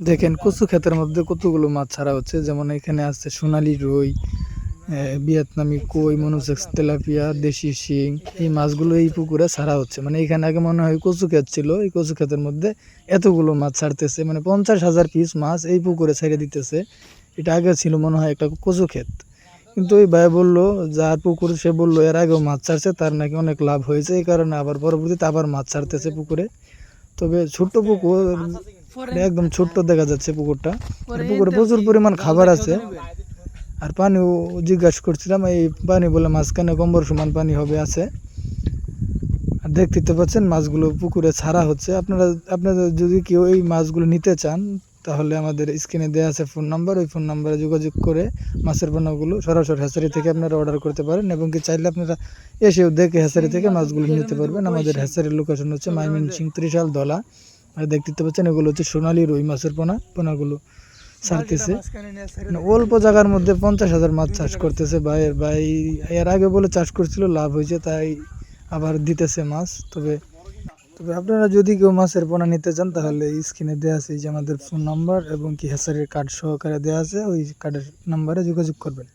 দেখেন কচু ক্ষেতের মধ্যে কতগুলো মাছ ছাড়া হচ্ছে, যেমন এখানে আছে সোনালী রুই, ভিয়েতনামি কই, মনোসেক্স তেলাপিয়া, দেশি শিং। এই মাছগুলো এই পুকুরে ছাড়া হচ্ছে। মানে এখানে আগে মনে হয় কচু ক্ষেত ছিল, এই কচু ক্ষেতের মধ্যে এতগুলো মাছ ছাড়তেছে, মানে 50,000 পিস মাছ এই পুকুরে ছেড়ে দিতেছে। এটা আগে ছিল মনে হয় একটা কচু ক্ষেত। কিন্তু ওই ভাই বললো, যার পুকুর সে বললো এর আগেও মাছ ছাড়ছে, তার নাকি অনেক লাভ হয়েছে, এই কারণে আবার পরবর্তীতে আবার মাছ ছাড়তেছে পুকুরে। তবে ছোট্ট পুকুর, একদম ছোট্ট দেখা যাচ্ছে পুকুরটা। আর পুকুরে প্রচুর পরিমাণ খাবার আছে। আর পানিও জিজ্ঞাসা করছিলাম, এই পানি বলে মাঝখানে কম্বর সমান পানি হবে আছে। আর দেখতে পাচ্ছেন মাছগুলো পুকুরে ছাড়া হচ্ছে। আপনাদের যদি কেউ এই মাছগুলো নিতে চান, তাহলে আমাদের স্ক্রিনে দেওয়া আছে ফোন নাম্বার, ওই ফোন নাম্বারে যোগাযোগ করে মাছের পোনাগুলো সরাসরি হ্যাচারি থেকে আপনারা অর্ডার করতে পারেন, এবং কি চাইলে আপনারা এসেও দেখে হ্যাচারি থেকে মাছগুলো নিতে পারবেন। আমাদের হ্যাচারির লোকেশন হচ্ছে ময়মনসিংহ ত্রিশাল দলা। আর দেখতে পাচ্ছেন এগুলো হচ্ছে সোনালী রুই মাছের পোনাগুলো ছাড়তেছে। মানে অল্প জায়গার মধ্যে 50,000 মাছ চাষ করতেছে ভাই। এর আগে বলে চাষ করছিল, লাভ হয়েছে, তাই আবার দিতেছে মাছ। তবে তবে আপনারা যদি কেউ মাছের পোনা নিতে চান, তাহলে স্ক্রিনে দেওয়া আছে যে আমাদের ফোন নাম্বার এবং কি হ্যাচারির কার্ড সহকারে দেওয়া আছে, ওই কার্ডের নাম্বারে যোগাযোগ করবেন।